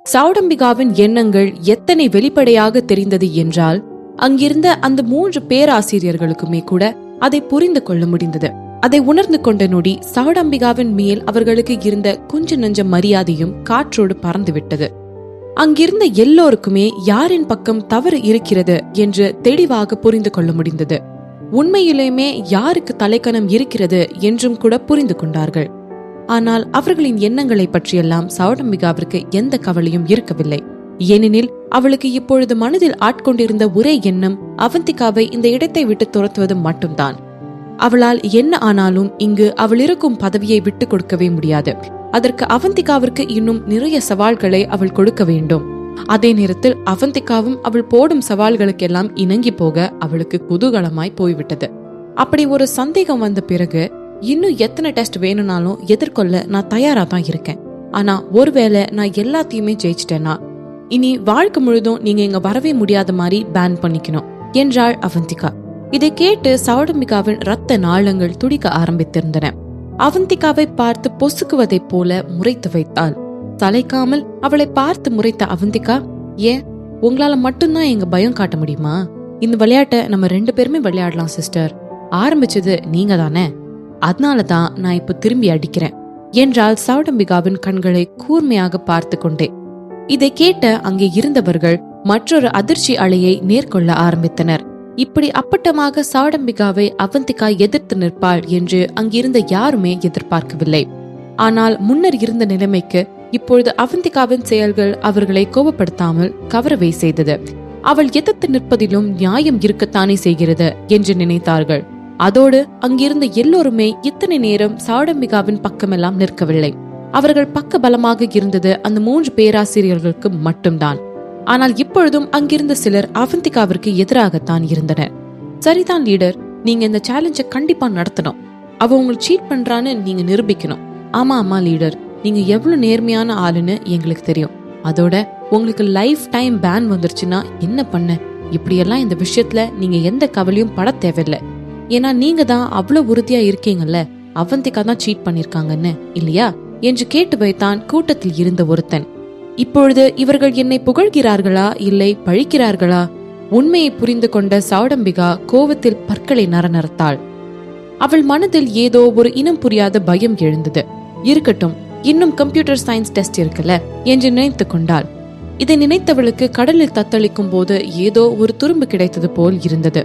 சௌடம்பிகாவின் எண்ணங்கள் எத்தனை வெளிப்படையாக தெரிந்தது என்றால் அங்கிருந்த அந்த 3 பேராசிரியர்களுக்குமே கூட அதை புரிந்து கொள்ள முடிந்தது. அதை உணர்ந்து கொண்ட நொடி சௌடம்பிகாவின் மேல் அவர்களுக்கு இருந்த கொஞ்ச நஞ்ச மரியாதையும் காற்றோடு பறந்துவிட்டது. அங்கிருந்த எல்லோருக்குமே யாரின் பக்கம் தவறு இருக்கிறது என்று தெளிவாக புரிந்து கொள்ள முடிந்தது. உண்மையிலேயுமே யாருக்கு தலைக்கணம் இருக்கிறது என்றும் கூட புரிந்து கொண்டார்கள். ஆனால் அவர்களின் எண்ணங்களை பற்றியெல்லாம் சௌடம்பிகாவிற்கு எந்த கவலையும் இருக்கவில்லை. ஏனெனில் அவளுக்கு இப்பொழுது மனதில் ஆட்கொண்டிருந்த ஒரே எண்ணம் அவந்திகாவை இந்த இடத்தை விட்டு துரத்துவது மட்டும்தான். அவளால் என்ன ஆனாலும் இங்கு அவள் இருக்கும் பதவியை விட்டு கொடுக்கவே முடியாது. அதற்கு அவந்திகாவிற்கு இன்னும் நிறைய சவால்களை அவள் கொடுக்க வேண்டும். அதே நேரத்தில் அவந்திகாவும் அவள் போடும் சவால்களுக்கெல்லாம் இணங்கி போக அவளுக்கு குதூகலமாய் போய்விட்டது. அப்படி ஒரு சந்தேகம் வந்த பிறகு இன்னும் எத்தனை டெஸ்ட் வேணும்னாலும் எதிர்கொள்ள நான் தயாரா தான் இருக்கேன். ஆனா ஒருவேளை நான் எல்லாத்தையுமே ஜெயிச்சிட்டேன்னா இனி வாழ்க்கை முழுதும் நீங்க இங்க வரவே முடியாத மாதிரி பேன் பண்ணிக்கணும் என்றாள் அவந்திகா. இதை கேட்டு சௌடம்பிகாவின் ரத்த நாளங்கள் துடிக்க ஆரம்பித்திருந்தன. அவந்திகாவை பார்த்து பொசுக்குவதை போல முறைத்து வைத்தாள். தலைக்காமல் அவளை பார்த்து முறைத்த அவந்திகா, ஏன் உங்களால மட்டும்தான் எங்க பயம் காட்ட முடியுமா? இந்த விளையாட்டை நம்ம 2 பேருமே விளையாடலாம் சிஸ்டர். ஆரம்பிச்சது நீங்க தானே, அதனாலதான் நான் இப்ப திரும்பி அடிக்கிறேன் என்றால் சௌடம்பிகாவின் கண்களை கூர்மையாக பார்த்து கொண்டே. இதை கேட்ட அங்கே இருந்தவர்கள் மற்றொரு அதிர்ச்சி அலையை நேர்கொள்ள ஆரம்பித்தனர். இப்படி அப்பட்டமாக சௌடம்பிகாவை அவந்திகா எதிர்த்து நிற்பாள் என்று அங்கிருந்த யாருமே எதிர்பார்க்கவில்லை. ஆனால் முன்னர் இருந்த நிலைமைக்கு இப்பொழுது அவந்திகாவின் செயல்கள் அவர்களை கோபப்படுத்தாமல் கவரவே செய்தது. அவள் எதிர்த்து நிற்பதிலும் நியாயம் இருக்கத்தானே செய்கிறது என்று நினைத்தார்கள். அதோடு அங்கிருந்த எல்லோருமே இத்தனை நேரம் சௌடம்பிகாவின் பக்கமெல்லாம் நிற்கவில்லை. அவர்கள் பக்க பலமாக இருந்தது அந்த 3 பேராசிரியர்களுக்கு மட்டும்தான். ஆனால் இப்பொழுதும் அங்கிருந்த சிலர் அவந்திகாவிற்கு எதிராகத்தான் இருந்தனர். சரிதான் லீடர், நீங்க இந்த சேலஞ்ச கண்டிப்பா நடத்தணும். அவ உங்களுக்கு சீட் பண்றான்னு நீங்க நிரூபிக்கணும். ஆமா லீடர், நீங்க எவ்வளவு நேர்மையான ஆளுன்னு எங்களுக்கு தெரியும். அதோட உங்களுக்கு லைஃப் டைம் பேன் வந்துருச்சுன்னா என்ன பண்ண? இப்படியெல்லாம் இந்த விஷயத்துல நீங்க எந்த கவலையும் பட தேவையில்லை. ஏன்னா நீங்க தான் அவ்வளவு உறுதியா இருக்கீங்கல்ல, அவந்திகா தான் சீட் பண்ணிருக்காங்கன்னு இல்லையா என்று கேட்டு வைத்தான் கூட்டத்தில் இருந்த ஒருத்தன். இப்பொழுது இவர்கள் என்னை புகழ்கிறார்களா இல்லை பழிக்கிறார்களா? உண்மையை புரிந்து கொண்ட சௌடம்பிகா கோவத்தில் பற்களை நரநரத்தாள். அவள் மனதில் ஏதோ ஒரு இனம் புரியாத பயம் எழுந்தது. இருக்கட்டும், இன்னும் கம்ப்யூட்டர் சயின்ஸ் டெஸ்ட் இருக்குல்ல என்று நினைத்து கொண்டாள். இதை நினைத்தவளுக்கு கடலில் தத்தளிக்கும் போது ஏதோ ஒரு துரும்பு கிடைத்தது போல் இருந்தது.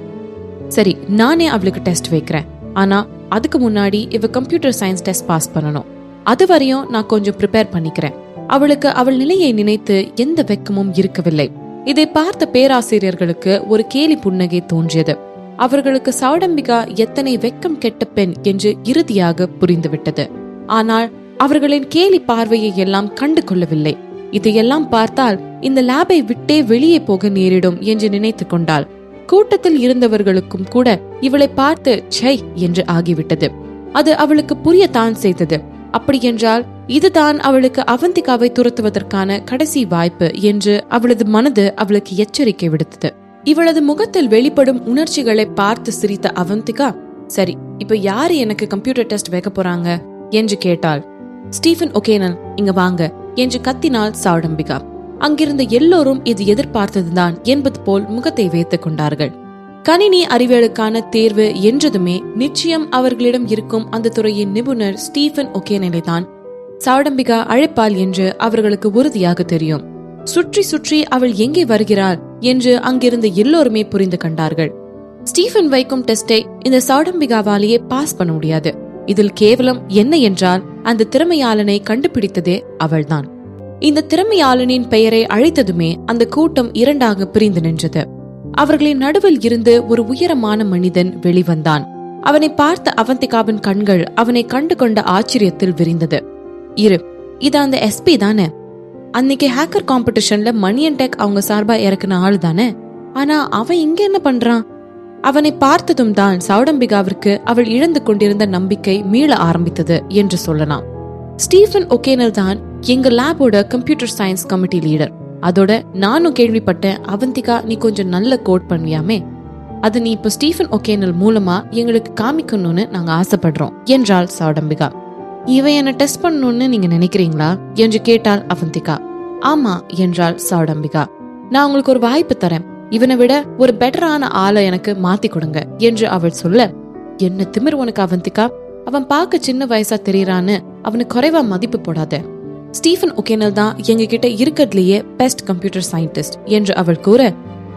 சரி, நானே அவளுக்கு டெஸ்ட் வைக்கிறேன். ஆனா அதுக்கு முன்னாடி இவ கம்ப்யூட்டர் சயின்ஸ் டெஸ்ட் பாஸ் பண்ணணும். அது வரையும் நான் கொஞ்சம் ப்ரிப்பேர் பண்ணிக்கிறேன். அவளுக்கு அவள் நிலையை நினைத்து எந்த வெக்கமும் இருக்கவில்லை. இதை பார்த்த பேராசிரியர்களுக்கு ஒரு கேலி புன்னகை தோன்றியது. அவர்களுக்கு சௌடம்பிகா எத்தனை வெக்கம் கெட்ட பெண் என்று இறுதியாக புரிந்துவிட்டது. ஆனால் அவர்களின் கேலி பார்வையை எல்லாம் கண்டு கொள்ளவில்லை. இதையெல்லாம் பார்த்தால் இந்த லேபை விட்டே வெளியே போக நேரிடும் என்று நினைத்து கொண்டாள். கூட்டத்தில் இருந்தவர்களுக்கும் கூட இவளை பார்த்து சை என்று ஆகிவிட்டது. அது அவளுக்கு புரியத்தான் செய்தது. அப்படியென்றால் இதுதான் அவளுக்கு அவந்திகாவை துரத்துவதற்கான கடைசி வாய்ப்பு என்று அவளது மனது அவளுக்கு எச்சரிக்கை விடுத்தது. இவளது முகத்தில் வெளிப்படும் உணர்ச்சிகளை பார்த்து சிரித்த அவந்திகா, சரி, இப்ப யாரு எனக்கு கம்ப்யூட்டர் டெஸ்ட் வைக்க போறாங்க என்று கேட்டாள். ஸ்டீஃபன் ஒகேனன், இங்க வாங்க என்று கத்தினாள் சௌடம்பிகா. அங்கிருந்த எல்லோரும் இது எதிர்பார்த்ததுதான் என்பது போல் முகத்தை வைத்துக் கொண்டார்கள். கணினி அறிவியலுக்கான தேர்வு என்றதுமே நிச்சயம் அவர்களிடம் இருக்கும் அந்த துறையின் நிபுணர் ஸ்டீஃபன் ஒகேனனை தான் சௌடம்பிகா அழைப்பாள் என்று அவர்களுக்கு உறுதியாக தெரியும். சுற்றி சுற்றி அவள் எங்கே வருகிறாள் என்று அங்கிருந்த எல்லோருமே புரிந்து கண்டார்கள். ஸ்டீஃபன் வைக்கும் டெஸ்டை இந்த சௌடம்பிகாவாலேயே பாஸ் பண்ண முடியாது. இதில் கேவலம் என்ன என்றால் அந்த திறமையாளனை கண்டுபிடித்ததே அவள்தான். இந்த திறமையாளனின் பெயரை அழைத்ததுமே அந்த கூட்டம் 2ஆக பிரிந்து நின்றது. அவர்களின் நடுவில் இருந்து ஒரு உயரமான மனிதன் வெளிவந்தான். அவனை பார்த்த அவந்திகாவின் கண்கள் அவனை கண்டு கொண்ட ஆச்சரியத்தில் விரிந்தது. இது அந்த எஸ்பி தானே? அன்னைக்கு ஹேக்கர் காம்படிஷன்ல மணியன் டெக் அவங்க சார்பா இறக்குன ஆளு தானே? ஆனா அவன் இங்க என்ன பண்றான்? அவனை பார்த்ததும் தான் சௌடம்பிகாவிற்கு அவள் இழந்து கொண்டிருந்த நம்பிக்கை மீள ஆரம்பித்தது என்று சொல்லலாம். ஸ்டீஃபன் ஒகேனல் தான் எங்க லேபோட கம்ப்யூட்டர் சயின்ஸ் கமிட்டி லீடர். அதோட நானும் கேள்விப்பட்டேன், அவந்திகா நீ கொஞ்சம் நல்ல கோட் பண்ணுவியாமே, அது நீ இப்ப ஸ்டீஃபன் ஒகேனல் மூலமா எங்களுக்கு காமிக்கணும்னு நாங்க ஆசைப்படுறோம் என்றாள் சௌடம்பிகா. இவன் என்ன டெஸ்ட் பண்ணணும்னு நீங்க நினைக்கிறீங்களா என்று கேட்டாள் அவந்திகா. ஆமா என்றாள் சௌடம்பிகா. நான் உங்களுக்கு ஒரு வாய்ப்பு தரேன், இவனை விட ஒரு பெட்டரான ஆளை எனக்கு மாத்தி கொடுங்க என்று அவள் சொல்ல, என்ன திமிர் உனக்கு அவந்திகா, அவன் பார்க்க சின்ன வயசா தெரியறான்னு அவனுக்கு குறைவா மதிப்பு போடாத. ஸ்டீஃபன் ஒகேனல் தான் எங்க கிட்ட இருக்கிறதுலயே பெஸ்ட் கம்ப்யூட்டர் சயின்டிஸ்ட் என்று அவள் கூற,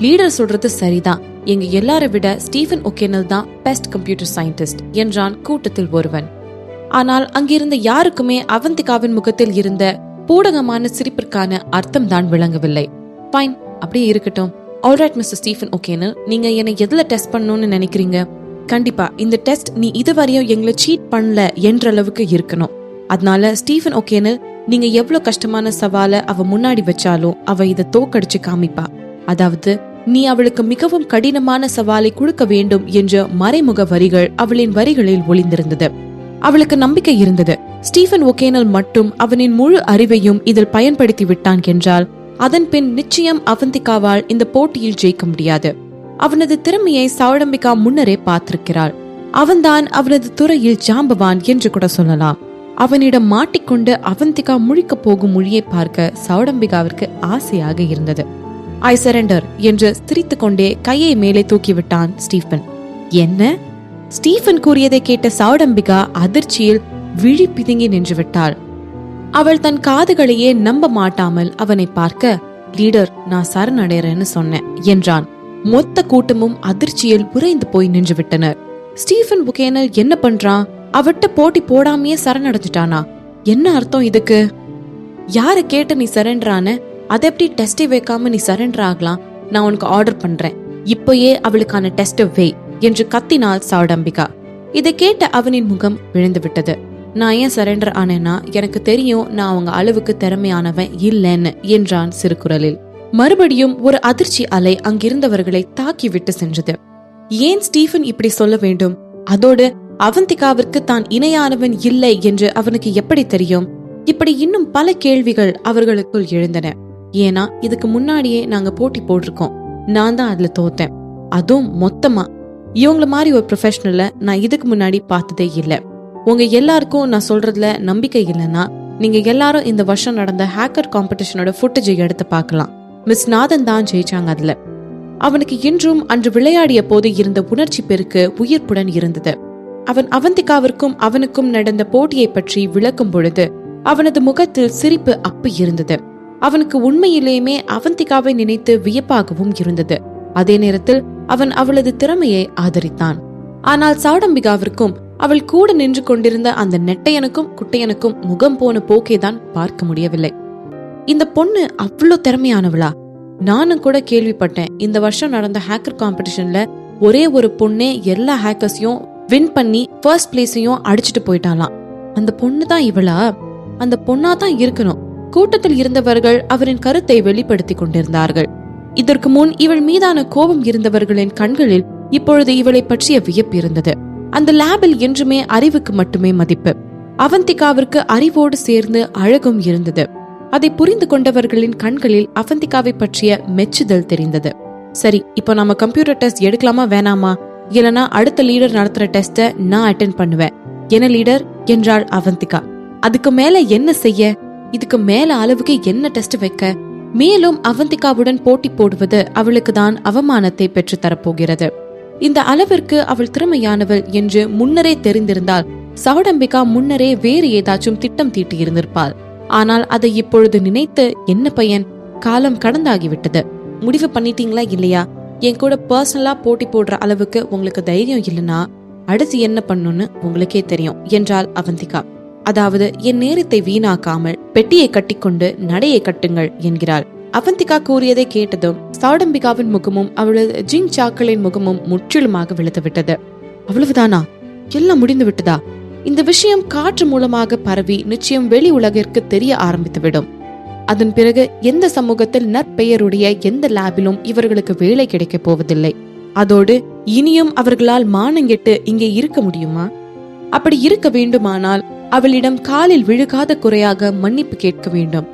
லீடர் சொல்றது சரிதான், எங்க எல்லாரை விட ஸ்டீஃபன் ஒகேனல் தான் பெஸ்ட் கம்ப்யூட்டர் சயின்டிஸ்ட் என்றான் கூட்டத்தில் ஒருவன். ஆனால் அங்கிருந்த யாருக்குமே அவந்திகாவின் முகத்தில் இருந்த பூடகமான சிரிப்பிற்கான அர்த்தம் தான் விளங்கவில்லை. ஃபைன், அப்படியே இருக்கட்டும். ஆல்ரைட் மிஸ்டர் ஸ்டீஃபன் ஒகேனல், நீங்க என்னை எதுல டெஸ்ட் பண்ணணும்னு நினைக்கிறீங்க? கண்டிப்பா இந்த டெஸ்ட் நீ இதுவரையும் எங்களை சீட் பண்ணல என்ற அளவுக்கு இருக்கணும். அதனால ஸ்டீஃபன் ஒகேனல், நீங்க எவ்வளவு கஷ்டமான சவாலை அவ முன்னாடி வச்சாலும் அவ இதை தோக்கடிச்சு காமிப்பா. அதாவது நீ அவளுக்கு மிகவும் கடினமான சவாலை கொடுக்க வேண்டும் என்ற மறைமுக வரிகள் அவளின் வரிகளில் ஒளிந்திருந்தது. அவளுக்கு நம்பிக்கை இருந்தது, ஸ்டீஃபன் ஒகேனல் மட்டும் அவனின் முழு அறிவையும் இதில் பயன்படுத்தி விட்டான் என்றால் அதன் பின் நிச்சயம் அவந்திகாவால் இந்த போட்டியில் ஜெயிக்க முடியாது. அவனது திறமையை சௌடம்பிகா முன்னரே பார்த்திருக்கிறாள். அவன்தான் அவனது துறையில் ஜாம்பவான் என்று கூட சொல்லலாம். அவனிடம் மாட்டிக்கொண்டு அவந்திகா முழிக்க போகும் மொழியை பார்க்க சௌடம்பிகாவிற்கு ஆசையாக இருந்தது. ஐ சரண்டர் என்று சிரித்துக் கொண்டே கையை மேலே தூக்கிவிட்டான் ஸ்டீஃபன். என்ன? ஸ்டீஃபன் கூறியதை கேட்ட சௌடம்பிகா அதிர்ச்சியில் விழி பிதுங்கி நின்று விட்டாள். அவள் தன் காதுகளையே நம்ப மாட்டாமல் அவனை பார்க்க, லீடர், நான் சரணடைறேன்னு சொன்னேன் என்றான். மொத்த கூட்டமும் அதிர்ச்சியில் உறைந்து போய் நின்று விட்டனர். ஸ்டீஃபன் ஒகேனல் என்ன பண்றான்? அவட்ட போட்டி போடாமையே சரணடைஞ்சிட்டானா? என்ன அர்த்தம் இதுக்கு? யார கேட்டு நீ சரண்டரான? அதை எப்படி டெஸ்டை வைக்காம நீ சரண்டர் ஆகலாம்? நான் உனக்கு ஆர்டர் பண்றேன், இப்பயே அவளுக்கான டெஸ்ட் வை என்று கத்தினாள் சௌடம்பிகா. இதை கேட்ட அவனின் முகம் விழுந்து விட்டது. நான் ஏன் சரண்டர் ஆனேன்னா, எனக்கு தெரியும் நான் அவங்க அளவுக்கு திறமையானவன் இல்லைன்னு என்றான் சிறுகுரலில். மறுபடியும் ஒரு அதிர்ச்சி அலை அங்கிருந்தவர்களை தாக்கி விட்டு சென்றது. ஏன் ஸ்டீஃபன் இப்படி சொல்ல வேண்டும்? அதோடு அவந்திகாவிற்கு தான் இணையானவன் இல்லை என்று அவனுக்கு எப்படி தெரியும்? இப்படி இன்னும் பல கேள்விகள் அவர்களுக்குள் எழுந்தன. ஏன்னா இதுக்கு முன்னாடியே நாங்க போட்டி போட்டிருக்கோம், நான் தான் அதுல தோத்தேன், அதுவும் மொத்தமா. இவங்கள மாதிரி ஒரு ப்ரொஃபஷனல நான் இதுக்கு முன்னாடி பார்த்ததே இல்லை. உங்க எல்லாருக்கும் நான் சொல்றதுல நம்பிக்கை இல்லைன்னா நீங்க எல்லாரும் இந்த வருஷம் நடந்த ஹேக்கர் காம்படிஷனோட ஃபுட்டேஜை எடுத்து பார்க்கலாம். மிஸ் நாதன் தான் ஜெயிச்சாங்க அதுல. அவனுக்கு இன்றும் அன்று விளையாடிய போது இருந்த உணர்ச்சி பெருக்கு உயிர்ப்புடன் இருந்தது. அவன் அவந்திகாவிற்கும் அவனுக்கும் நடந்த போட்டியை பற்றி விளக்கும் பொழுது அவனது முகத்தில் சிரிப்பு அப்பி இருந்தது. அவனுக்கு உண்மையிலேயுமே அவந்திகாவை நினைத்து வியப்பாகவும் இருந்தது. அதே நேரத்தில் அவன் அவளது திறமையை ஆதரித்தான். ஆனால் சௌடம்பிகாவிற்கும் அவள் கூட நின்று கொண்டிருந்த அந்த நெட்டையனுக்கும் குட்டையனுக்கும் முகம் போன போக்கேதான் பார்க்க முடியவில்லை. இந்த பொண்ணு அவ்வளோ திறமையானவளா? நானும் கூட கேள்விப்பட்டேன், இந்த வருஷம் நடந்த ஹேக்கர் காம்படிஷன்ல ஒரே ஒரு பொண்ணே எல்லா ஹேக்கர்ஸையும் வின் பண்ணி ஃபர்ஸ்ட் பிளேஸையும் அடிச்சுட்டு போயிட்டாலாம். அந்த பொண்ணு தான் இவளா? அந்த பொண்ணா தான் இருக்கணும். கூட்டத்தில் இருந்தவர்கள் அவரின் கருத்தை வெளிப்படுத்தி கொண்டிருந்தார்கள். இதற்கு முன் இவள் மீதான கோபம் இருந்தவர்களின் கண்களில் இப்பொழுது இவளை பற்றிய வியப்பு இருந்தது. அந்த லேபில் என்றுமே அறிவுக்கு மட்டுமே மதிப்பு. அவந்திகாவிற்கு அறிவோடு சேர்ந்து அழகும் இருந்தது. அதை புரிந்து கொண்டவர்களின் கண்களில் அவந்திகாவை பற்றிய மெச்சுதல் தெரிந்தது. சரி, இப்போ நம்ம கம்ப்யூட்டர் டெஸ்ட் எடுக்கலாமா வேணாமா? இல்லனா அடுத்த லீடர் நடத்துற டெஸ்ட நான் அட்டென்ட் பண்ணுவேன். என்ன லீடர் என்றாள் அவந்திகா. அதுக்கு மேல என்ன செய்ய? இதுக்கு மேல அளவுக்கு என்ன டெஸ்ட் வைக்க? மேலும் அவந்திகாவுடன் போட்டி போடுவது அவளுக்கு தான் அவமானத்தை பெற்று தரப்போகிறது. இந்த அளவிற்கு அவள் திறமையானவள் என்று முன்னரே தெரிந்திருந்தால் சௌடம்பிகா முன்னரே வேறு ஏதாச்சும் திட்டம் தீட்டி இருந்திருப்பாள். ஆனால் அதை இப்பொழுது நினைத்து என்ன பயன்? காலம் கடந்தாகிவிட்டது. முடிவு பண்ணிட்டீங்களா இல்லையா? என் கூட பர்சனலா போட்டி போடுற அளவுக்கு உங்களுக்கு தைரியம் இல்லைன்னா அடுத்து என்ன பண்ணுன்னு உங்களுக்கே தெரியும் என்றாள் அவந்திகா. அதாவது என் நேரத்தை வீணாக்காமல் பெட்டியை கட்டிக்கொண்டு நடையை கட்டுங்கள் என்கிறாள். அவந்திகா கூறியதை கேட்டதும் சௌடம்பிகாவின் முகமும் அவளது ஜிங் சாக்களின் முகமும் முற்றிலுமாக விழுந்துவிட்டது. அவ்வளவுதானா? எல்லாம் முடிந்து விட்டதா? இந்த விஷயம் காற்று மூலமாக பரவி நிச்சயம் வெளி உலகிற்கு தெரிய ஆரம்பித்துவிடும். அதன் பிறகு எந்த சமூகத்தில் நற்பெயருடைய எந்த லேபிலும் இவர்களுக்கு வேலை கிடைக்க போவதில்லை. அதோடு இனியும் அவர்களால் மானங்கெட்டு இங்கே இருக்க முடியுமா? அப்படி இருக்க வேண்டுமானால் அவளிடம் காலில் விழுகாத குறையாக மன்னிப்பு கேட்க வேண்டும்.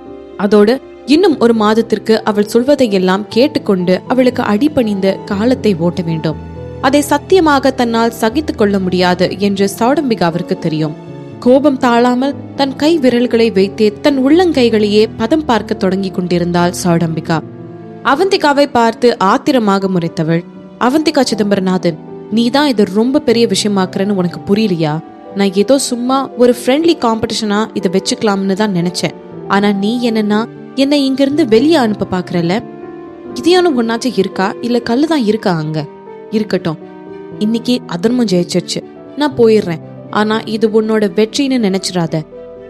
அதோடு இன்னும் ஒரு மாதத்திற்கு அவள் சொல்வதையெல்லாம் கேட்டுக்கொண்டு அவளுக்கு அடிபணிந்து காலத்தை ஓட்ட வேண்டும். அதை சத்தியமாக தன்னால் சகித்துக் கொள்ள முடியாது என்று சௌடம்பிகாவிற்கு தெரியும். கோபம் தாழாமல் தன் கை விரல்களை வைத்தே தன் உள்ளங்கைகளையே பதம் பார்க்க தொடங்கி கொண்டிருந்தாள் சௌடம்பிகா. அவந்திகாவை பார்த்து ஆத்திரமாக முறைத்தவள், அவந்திகா சிதம்பரநாதன், நீதான் இதை ரொம்ப பெரிய விஷயமாக்குறன்னு உனக்கு புரியலையா? நான் ஏதோ சும்மா ஒரு ஃப்ரெண்ட்லி காம்படிஷனா இதை வச்சுக்கலாம்னு தான் நினைச்சேன். ஆனா நீ என்னன்னா என்னை இங்கிருந்து வெளியே அனுப்ப பாக்குறல. இதையானும் ஒன்னாச்சும் இருக்கா இல்ல கல்லுதான் இருக்கா? அங்க இருக்கட்டும், இன்னைக்கு அதர்மம் ஜெயிச்சிருச்சு, நான் போயிடுறேன். ஆனா இது உன்னோட வெற்றின்னு நினைச்சிடாத.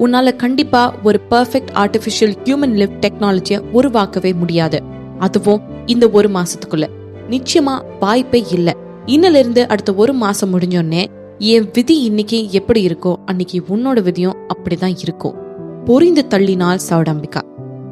உன்னால கண்டிப்பா ஒரு பெர்ஃபெக்ட் ஆர்டிபிஷியல் ஹியூமன் லிவ் டெக்னாலஜிய உருவாக்கவே முடியாது, அதுவும் இந்த ஒரு மாசத்துக்குள்ள. நிச்சயமா வாய்ப்பே இல்ல. இன்னில இருந்து அடுத்த ஒரு மாசம் முடிஞ்சோடனே என் விதி இன்னைக்கு எப்படி இருக்கோ அன்னைக்கு உன்னோட விதியும் அப்படிதான் இருக்கும். பொறிந்து தள்ளினாள் சௌடம்பிகா.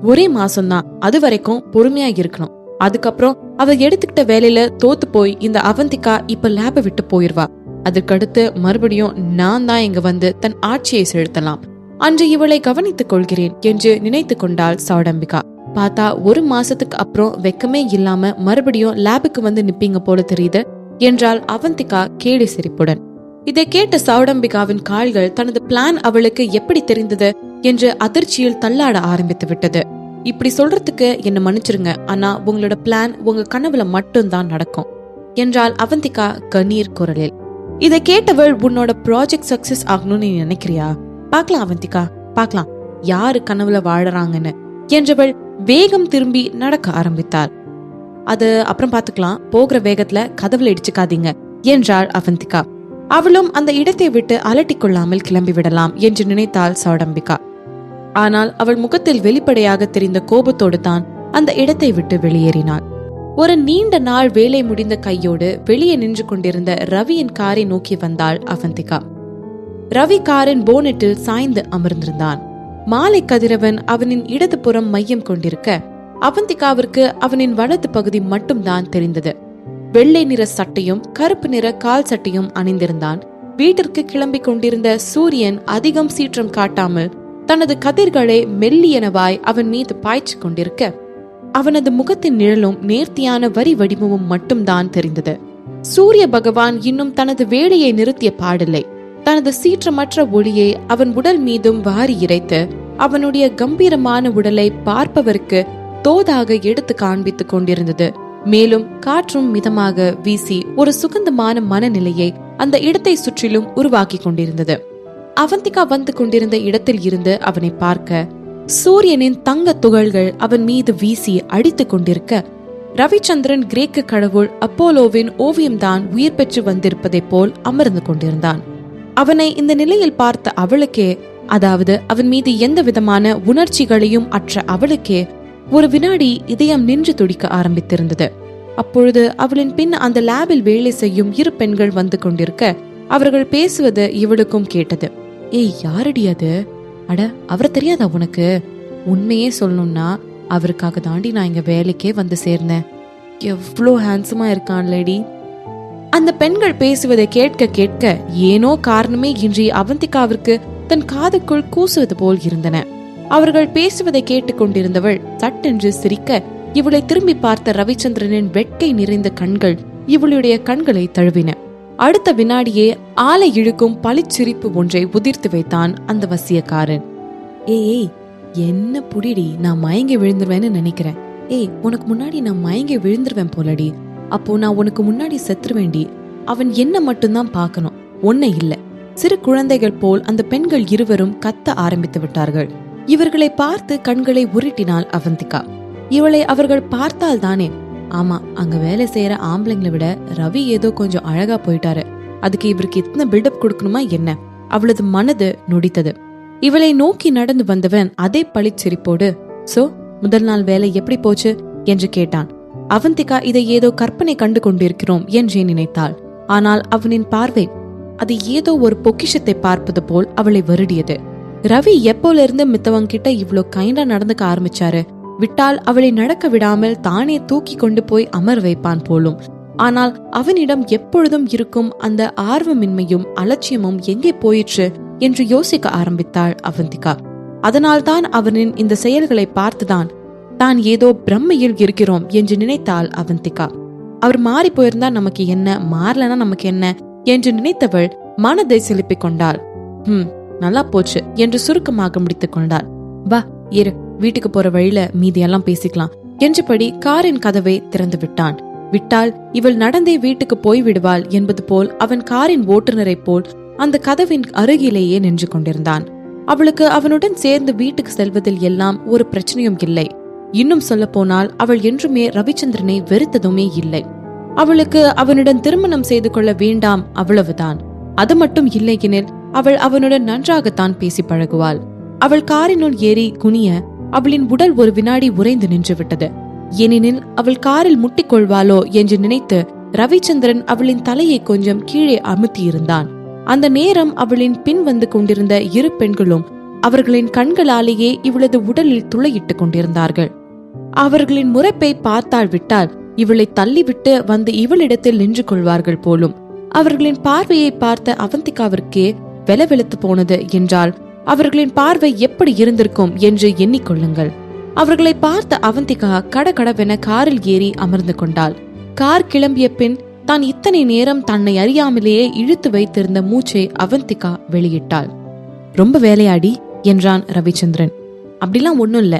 ஒரே மாசம்தான், அது வரைக்கும் பொறுமையா இருக்கணும். அதுக்கப்புறம் அவ எடுத்துக்கிட்ட வேலையில தோத்து போய் இந்த அவந்திகா இப்ப லேப விட்டு போயிருவா. அதுக்கடுத்து மறுபடியும் நான் தான் இங்க வந்து தன் ஆட்சியை செலுத்தலாம். அன்று இவளை கவனித்துக் கொள்கிறேன் என்று நினைத்து கொண்டாள் சௌடம்பிகா. பார்த்தா ஒரு மாசத்துக்கு அப்புறம் வெக்கமே இல்லாம மறுபடியும் லேபுக்கு வந்து நிப்பீங்க போல தெரியுது என்றாள் அவந்திகா கேலி சிரிப்புடன். இதை கேட்ட சௌடம்பிகாவின் கால்கள் தனது பிளான் அவளுக்கு எப்படி தெரிந்தது என்று அதிர்ச்சியில் தள்ளாட ஆரம்பித்து விட்டது. இப்படி சொல்றதுக்கு என்ன மன்னிச்சிருங்க, ஆனா உங்களோட பிளான் உங்க கனவுல மட்டும்தான் நடக்கும் என்றாள் அவந்திகா கண்ணீர் குரலில். இதை கேட்டவள், உன்னோட ப்ராஜெக்ட் சக்சஸ் ஆகணும்னு நீ நினைக்கிறியா? பாக்கலாம் அவந்திகா, பாக்கலாம் யாரு கனவுல வாழறாங்கன்னு என்றவள் வேகம் திரும்பி நடக்க ஆரம்பித்தாள். அது அப்புறம் பாத்துக்கலாம், போகிற வேகத்துல கதவுல இடிச்சுக்காதீங்க என்றாள் அவந்திகா. அவளும் அந்த இடத்தை விட்டு அலட்டிக் கொள்ளாமல் கிளம்பி விடலாம் என்று நினைத்தாள் சௌடம்பிகா. ஆனால் அவள் முகத்தில் வெளிப்படையாக தெரிந்த கோபத்தோடு தான் அந்த இடத்தை விட்டு வெளியேறினாள். ஒரு நீண்ட நாள் வேலை முடிந்த கையோடு வெளியே நின்று கொண்டிருந்த ரவியின் காரை நோக்கி வந்தாள் அவந்திகா. ரவி காரின் போனட்டில் சாய்ந்து அமர்ந்திருந்தான். மாலை கதிரவன் அவனின் இடது புறம் மையம் கொண்டிருக்க அவந்திகாவிற்கு அவனின் வலது பகுதி மட்டும்தான் தெரிந்தது. வெள்ளை நிற சட்டையும் கருப்பு நிற கால் சட்டையும் அணிந்திருந்தான். வீட்டிற்கு கிளம்பி கொண்டிருந்த சூரியன் அதிகம் சீற்றம் காட்டாமல் தனது கதிர்களை மெல்லியனவாய் அவன் மீது பாய்ச்சி கொண்டிருக்க அவனது முகத்தின் நிழலும் நேர்த்தியான வரி வடிவமும் மட்டும்தான் தெரிந்தது. சூரிய பகவான் இன்னும் தனது வேலையை நிறுத்திய பாடில்லை. தனது சீற்றமற்ற ஒளியை அவன் உடல் மீதும் வாரி இறைத்து அவனுடைய கம்பீரமான உடலை பார்ப்பவருக்கு தோதாக எடுத்து காண்பித்துக் கொண்டிருந்தது. மேலும் காற்றும் மிதமாக வீசி ஒரு சுகந்தமான மனநிலையை அந்த இடத்தை சுற்றிலும் உருவாக்கி கொண்டிருந்தது. அவந்திகா வந்து கொண்டிருந்த இடத்தில் இருந்து அவனை பார்க்க சூரியனின் தங்க துகள்கள் அவன் மீது வீசி அடித்துக் கொண்டிருக்க ரவிச்சந்திரன் கிரேக்க கடவுள் அப்போலோவின் ஓவியம்தான் உயிர் பெற்று வந்திருப்பதை போல் அமர்ந்து கொண்டிருந்தான். அவனை இந்த நிலையில் பார்த்த அவளுக்கே, அதாவது அவன் மீது எந்த விதமான உணர்ச்சிகளையும் அற்ற அவளுக்கே ஒரு வினாடி இதயம் நின்று துடிக்க ஆரம்பித்திருந்தது. அப்பொழுது அவளின் பின் அந்த லேபில் வேலை செய்யும் இரு பெண்கள் வந்து கொண்டிருக்க அவர்கள் பேசுவது இவளுக்கும் கேட்டது. ஏய், யாரடி அது? அட, அவர் தெரியாதா உனக்கு? உண்மையே சொல்லணும்னா அவருக்காக தாண்டி நான் இங்க வேலைக்கே வந்து சேர்ந்தேன். எவ்வளோ ஹேண்ட்ஸமா இருக்கான் லேடி. அந்த பெண்கள் பேசுவதை கேட்க கேட்க ஏனோ காரணமே இன்றி அவந்திகாவிற்கு தன் காதுக்குள் கூசுவது போல் இருந்தன. அவர்கள் பேசுவதை கேட்டுக்கொண்டிருந்தவள் சட்டென்று சிரிக்க இவளை திரும்பி பார்த்த ரவிச்சந்திரனின் வெட்கை நிறைந்த கண்கள் இவளுடைய கண்களை தழுவின. அடுத்த வினாடியே ஆளை இழுக்கும் பளிச்சிரிப்பு ஒன்றை உதிர்த்து வைத்தான் அந்த வசியக்காரன். ஏய், என்ன புடிடி, நான் மயங்கி விழுந்துருவேன்னு நினைக்கிறேன். ஏய், உனக்கு முன்னாடி நான் மயங்கி விழுந்துருவேன் போலடி. அப்போ நான் உனக்கு முன்னாடி செத்துருவேண்டி. அவன் என்ன மட்டும்தான் பார்க்கணும், ஒன்ன இல்ல. சிறு குழந்தைகள் போல் அந்த பெண்கள் இருவரும் கத்த ஆரம்பித்து விட்டார்கள். இவர்களை பார்த்து கண்களை உருட்டினாள் அவந்திகா. இவளை அவர்கள் பார்த்தால் தானே. ஆமா, அங்க வேலை செய்யற ஆம்பளைங்களை விட ரவி ஏதோ கொஞ்சம் அழகா போயிட்டாரு, அதுக்கு இவருக்கு இத்தனை பில்டப் கொடுக்கணுமா என்ன? அவளது மனது நொடித்தது. இவளை நோக்கி நடந்து வந்தவன் அதே பளிச்சிரிப்போடு, சோ முதல் நாள் வேலை எப்படி போச்சு என்று கேட்டான். அவந்திகா இதை ஏதோ கற்பனை கண்டு கொண்டிருக்கிறோம் என்றே நினைத்தாள். ஆனால் அவனின் பார்வை அது ஏதோ ஒரு பொக்கிஷத்தை பார்ப்பது போல் அவளை வருடியது. ரவி எப்போல இருந்து மித்தவங்க கிட்ட இவ்ளோ கைண்டா நடந்துக்க ஆரம்பிச்சாரு? விட்டால் அவளை நடக்க விடாமல் தானே தூக்கி கொண்டு போய் அமர் வைப்பான் போலும். ஆனால் அவனிடம் எப்பொழுதும் இருக்கும் அந்த ஆர்வமின்மையும் அலட்சியமும் எங்கே போயிற்று என்று யோசிக்க ஆரம்பித்தாள் அவந்திகா. அதனால்தான் அவனின் இந்த செயல்களை பார்த்துதான் தான் ஏதோ பிரம்மையில் இருக்கிறோம் என்று நினைத்தாள் அவந்திகா. அவர் மாறி போயிருந்தா நமக்கு என்ன, மாறலனா நமக்கு என்ன என்று நினைத்தவள் மனதை செலுப்பிக் கொண்டாள். நல்லா போச்சு என்று சுருக்கமாக முடித்துக் கொண்டாள். வா இரு, வீட்டுக்கு போற வழியில மீதியெல்லாம் பேசிக்கலாம் என்றபடி காரின் கதவை திறந்து விட்டான். விட்டால் இவள் நடந்தே வீட்டுக்கு போய் விடுவாள் என்பது போல் அவன் காரின் ஓட்டுநரை போல் அந்த கதவின் அருகிலேயே நின்று கொண்டிருந்தான். அவளுக்கு அவனுடன் சேர்ந்து வீட்டுக்கு செல்வதில் எல்லாம் ஒரு பிரச்சனையும் இல்லை. இன்னும் சொல்ல போனால் அவள் என்றுமே ரவிச்சந்திரனை வெறுத்ததுமே இல்லை. அவளுக்கு அவனுடன் திருமணம் செய்து கொள்ள வேண்டாம், அவ்வளவுதான். அது மட்டும் இல்லையெனில் அவள் அவனுடன் நன்றாகத்தான் பேசி பழகுவாள். அவள் காரினுள் ஏறி குனிய அவளின் உடல் ஒரு வினாடி உறைந்து நின்று விட்டது. ஏனெனில் அவள் காரில் முட்டிக்கொள்வாளோ என்று நினைத்து ரவிச்சந்திரன் அவளின் தலையை கொஞ்சம் கீழே அமுத்தியிருந்தான். அந்த நேரம் அவளின் பின் வந்து கொண்டிருந்த இரு பெண்களும் அவர்களின் கண்களாலேயே இவளது உடலில் துளையிட்டுக் கொண்டிருந்தார்கள். அவர்களின் முறைப்பை பார்த்தால் விட்டால் இவளை தள்ளிவிட்டு வந்து இவளிடத்தில் நின்று கொள்வார்கள் போலும். அவர்களின் பார்வையை பார்த்த அவந்திகாவிற்கே வெலவெலுத்து போனது என்றால் அவர்களின் பார்வை எப்படி இருந்திருக்கும் என்று எண்ணிக்கொள்ளுங்கள். அவர்களை பார்த்த அவந்திகா கடகடவென காரில் ஏறி அமர்ந்து கொண்டாள். கார் கிளம்பிய பின் தான் இத்தனை நேரம் தன்னை அறியாமலேயே இழுத்து வைத்திருந்த மூச்சை அவந்திகா வெளியிட்டாள். ரொம்ப வேலையாடி என்றான் ரவிச்சந்திரன். அப்படிலாம் ஒண்ணும் இல்ல.